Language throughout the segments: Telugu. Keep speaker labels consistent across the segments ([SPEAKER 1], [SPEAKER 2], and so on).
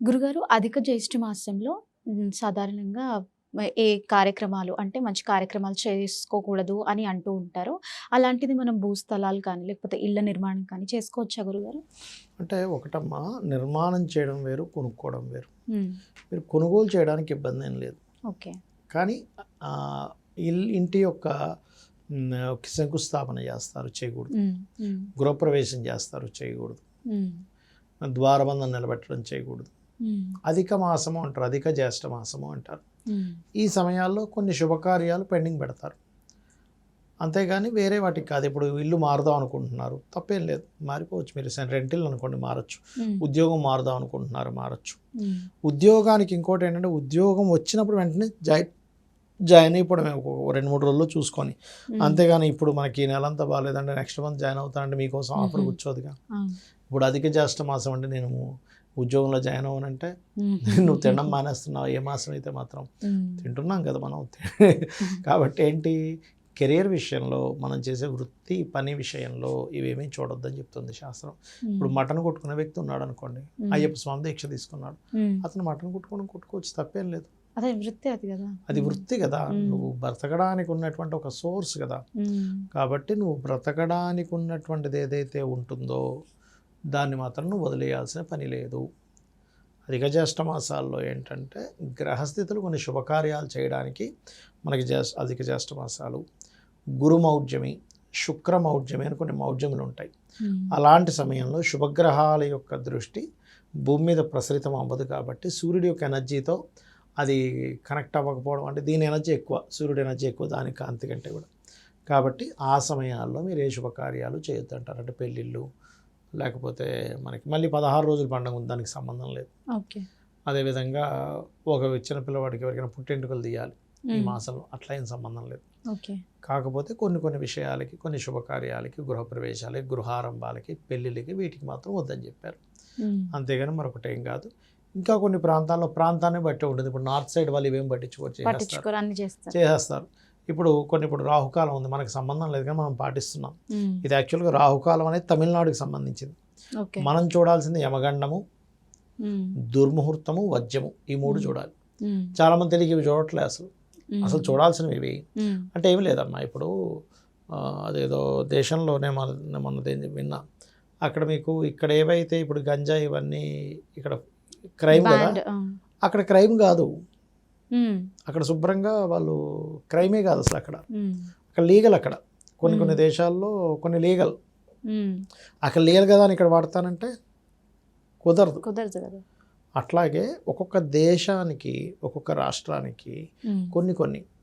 [SPEAKER 1] గురుగారు అధిక జ్యేష్ఠ మాసంలో సాధారణంగా ఏ కార్యక్రమాలు అంటే మంచి కార్యక్రమాలు చేసుకోకూడదు అని అంటూ ఉంటారు. అలాంటిది మనం భూస్థలాలు కానీ, లేకపోతే ఇళ్ల నిర్మాణం కానీ చేసుకోవచ్చా గురుగారు?
[SPEAKER 2] అంటే ఒకటమ్మా, నిర్మాణం చేయడం వేరు, కొనుక్కోవడం వేరు.
[SPEAKER 1] హ్మ్.
[SPEAKER 2] మీరు కొనుగోలు చేయడానికి ఇబ్బంది ఏం లేదు.
[SPEAKER 1] ఓకే.
[SPEAKER 2] కానీ ఇంటి యొక్క శంకుస్థాపన చేస్తారు, చేయకూడదు.
[SPEAKER 1] హ్మ్. హ్మ్.
[SPEAKER 2] గృహప్రవేశం చేస్తారు, చేయకూడదు.
[SPEAKER 1] హ్మ్.
[SPEAKER 2] ద్వారబంధం నిలబెట్టడం చేయకూడదు.
[SPEAKER 1] హ్మ్.
[SPEAKER 2] అధిక మాసము అంటారు, అధిక జ్యేష్ఠ మాసము అంటారు.
[SPEAKER 1] హ్మ్.
[SPEAKER 2] ఈ సమయాల్లో కొన్ని శుభకార్యాలు పెండింగ్ పెడతారు. అంతేగాని వేరే వాటికి కాదు. ఇప్పుడు ఇల్లు మారుదాం అనుకుంటున్నారు, తప్పేం లేదు, మారిపోవచ్చు. మీరు రెంటిల్ అనుకోండి, మారచ్చు.
[SPEAKER 1] హ్మ్.
[SPEAKER 2] ఉద్యోగం మారుదాం అనుకుంటున్నారు, మారచ్చు.
[SPEAKER 1] హ్మ్.
[SPEAKER 2] ఉద్యోగానికి ఇంకోటి ఏంటంటే, ఉద్యోగం వచ్చినప్పుడు వెంటనే జాయిన్ అయిపోవడమే, ఒక 2-3 రోజుల్లో చూసుకొని. అంతేగాని ఇప్పుడు మనకి ఈ నెలంతా బాగాలేదంటే నెక్స్ట్ మంత్ జాయిన్ అవుతానంటే మీకోసం ఆఫర్ కూర్చోదుగా. ఇప్పుడు అధిక జ్యేష్ఠ మాసం అంటే నేను ఉద్యోగంలో జాయిన్ అవ్వనంటే నువ్వు తినడం మానేస్తున్నావు. ఏ మాసం అయితే మాత్రం తింటున్నాం కదా మనం. కాబట్టి ఏంటి, కెరియర్ విషయంలో, మనం చేసే వృత్తి పని విషయంలో ఇవేమీ చూడొద్దని చెప్తుంది శాస్త్రం. ఇప్పుడు మటన్ కొట్టుకునే వ్యక్తి ఉన్నాడు అనుకోండి, అయ్యప్ప స్వామి దీక్ష తీసుకున్నాడు, అతను మటన్ కొట్టుకోవచ్చు, తప్పేం లేదు.
[SPEAKER 1] అదే వృత్తి అది కదా.
[SPEAKER 2] అది వృత్తి కదా, నువ్వు బ్రతకడానికి ఉన్నటువంటి ఒక సోర్స్ కదా. కాబట్టి నువ్వు బ్రతకడానికి ఉన్నటువంటిది ఏదైతే ఉంటుందో దాన్ని మాత్రం నువ్వు వదిలేయాల్సిన పని లేదు. అధిక జ్యేష్ఠ మాసాల్లో ఏంటంటే గ్రహస్థితులు కొన్ని శుభకార్యాలు చేయడానికి మనకి అధిక జ్యేష్ఠ మాసాలు. గురు మౌఢ్యమి, శుక్ర మౌఢ్యమి అని కొన్ని మౌఢ్యములు ఉంటాయి. అలాంటి సమయంలో శుభగ్రహాల యొక్క దృష్టి భూమి మీద ప్రసరితం అవ్వదు కాబట్టి సూర్యుడి యొక్క ఎనర్జీతో అది కనెక్ట్ అవ్వకపోవడం, అంటే దీని ఎనర్జీ ఎక్కువ, సూర్యుడి ఎనర్జీ ఎక్కువ దాని కాంతి కంటే కూడా. కాబట్టి ఆ సమయాల్లో మీరు ఏ శుభకార్యాలు చేయొద్దు అంటారు. అంటే పెళ్ళిళ్ళు, లేకపోతే మనకి మళ్ళీ 16 రోజుల పండుగ ఉంది, దానికి సంబంధం లేదు.
[SPEAKER 1] ఓకే.
[SPEAKER 2] అదేవిధంగా ఒక చిన్న పిల్లవాడికి ఎవరికైనా పుట్టెంటుకలు తీయాలి ఈ మాసంలో, అట్లా ఏం సంబంధం లేదు.
[SPEAKER 1] ఓకే.
[SPEAKER 2] కాకపోతే కొన్ని విషయాలకి, కొన్ని శుభకార్యాలకి, గృహప్రవేశాలకి, గృహారంభాలకి, పెళ్ళిళ్ళకి, వీటికి మాత్రం వద్దని చెప్పారు. అంతేగాని మరొకటి ఏం కాదు. ఇంకా కొన్ని ప్రాంతాల్లో ప్రాంతాన్ని బట్టి ఉంటుంది. ఇప్పుడు నార్త్ సైడ్ వాళ్ళు ఇవేం పట్టించుకోవచ్చు, చేసేస్తారు. ఇప్పుడు రాహుకాలం ఉంది, మనకు సంబంధం లేదు కానీ మనం పాటిస్తున్నాం. ఇది యాక్చువల్గా రాహుకాలం అనేది తమిళనాడుకి సంబంధించింది. మనం చూడాల్సింది యమగండము, దుర్ముహూర్తము, వజ్రము, ఈ 3 చూడాలి. చాలా మంది తెలియక ఇవి చూడట్లే. అసలు చూడాల్సినవి ఇవి అంటే ఏమి లేదమ్మా. ఇప్పుడు అదేదో దేశంలోనే మొన్నది విన్నా, అక్కడ మీకు ఇక్కడ ఏవైతే ఇప్పుడు గంజా ఇవన్నీ ఇక్కడ క్రైమ్ కదా, అక్కడ క్రైమ్ కాదు. అక్కడ శుభ్రంగా వాళ్ళు క్రైమే కాదు అసలు. అక్కడ లీగల్. అక్కడ కొన్ని దేశాల్లో కొన్ని లీగల్. అక్కడ లీగల్ కదా అని ఇక్కడ వాడతానంటే కుదరదు కదా. అట్లాగే ఒక్కొక్క దేశానికి, ఒక్కొక్క రాష్ట్రానికి కొన్ని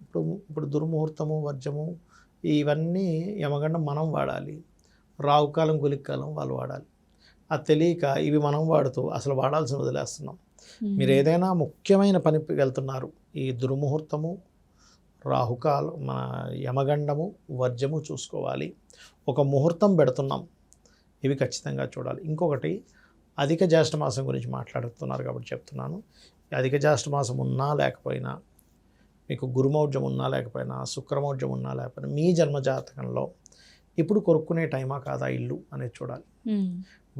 [SPEAKER 2] ఇప్పుడు దుర్ముహూర్తము, వర్జము ఇవన్నీ యమగండం మనం వాడాలి, రావుకాలం, గులికాలం వాళ్ళు వాడాలి. అది తెలియక ఇవి మనం వాడుతూ అసలు వాడాల్సిన వదిలేస్తున్నాం. మీరు ఏదైనా ముఖ్యమైన పనికి వెళ్తున్నారు, ఈ దుర్ముహూర్తము, రాహుకాలం, మన యమగండము, వర్జము చూసుకోవాలి. ఒక ముహూర్తం పెడుతున్నాం, ఇవి ఖచ్చితంగా చూడాలి. ఇంకొకటి, అధిక జ్యేష్ఠ మాసం గురించి మాట్లాడుతున్నారు కాబట్టి చెప్తున్నాను. అధిక జ్యేష్ఠ మాసం ఉన్నా లేకపోయినా, మీకు గురుమౌఢ్యం ఉన్నా లేకపోయినా, శుక్రమౌఢ్యం ఉన్నా లేకపోయినా, మీ జన్మజాతకంలో ఇప్పుడు కొనుక్కునే టైమా కాదా ఇల్లు అనేది చూడాలి.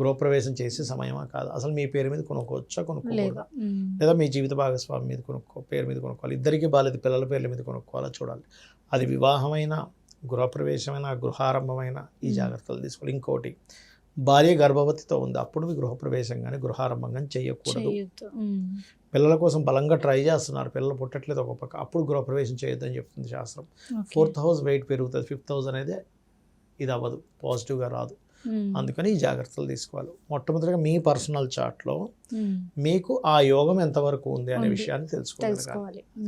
[SPEAKER 2] గృహప్రవేశం చేసే సమయమా కాదు, అసలు మీ పేరు మీద కొనుక్కోవచ్చా, కొనుక్కోకూడదా, లేదా మీ జీవిత భాగస్వామి మీద పేరు మీద కొనుక్కోవాలి, ఇద్దరికీ బాలేదు పిల్లల పేర్ల మీద కొనుక్కోవాలా చూడాలి. అది వివాహమైన, గృహప్రవేశమైన, గృహారంభమైన ఈ జాగ్రత్తలు తీసుకోవాలి. ఇంకోటి, భార్య గర్భవతితో ఉంది, అప్పుడు మీ గృహప్రవేశం కానీ గృహారంభం కానీ చేయకూడదు. పిల్లల కోసం బలంగా ట్రై చేస్తున్నారు, పిల్లలు పుట్టట్లేదు ఒక పక్క, అప్పుడు గృహప్రవేశం చేయొద్దని చెప్తుంది శాస్త్రం. 4th హౌస్ వెయిట్ పెరుగుతుంది, 5th హౌస్ అనేది ఇది అవ్వదు, పాజిటివ్గా రాదు. అందుకని ఈ జాగ్రత్తలు తీసుకోవాలి. మొట్టమొదటిగా మీ పర్సనల్ చార్ట్లో మీకు ఆ యోగం ఎంతవరకు ఉంది అనే విషయాన్ని తెలుసుకోవాలి.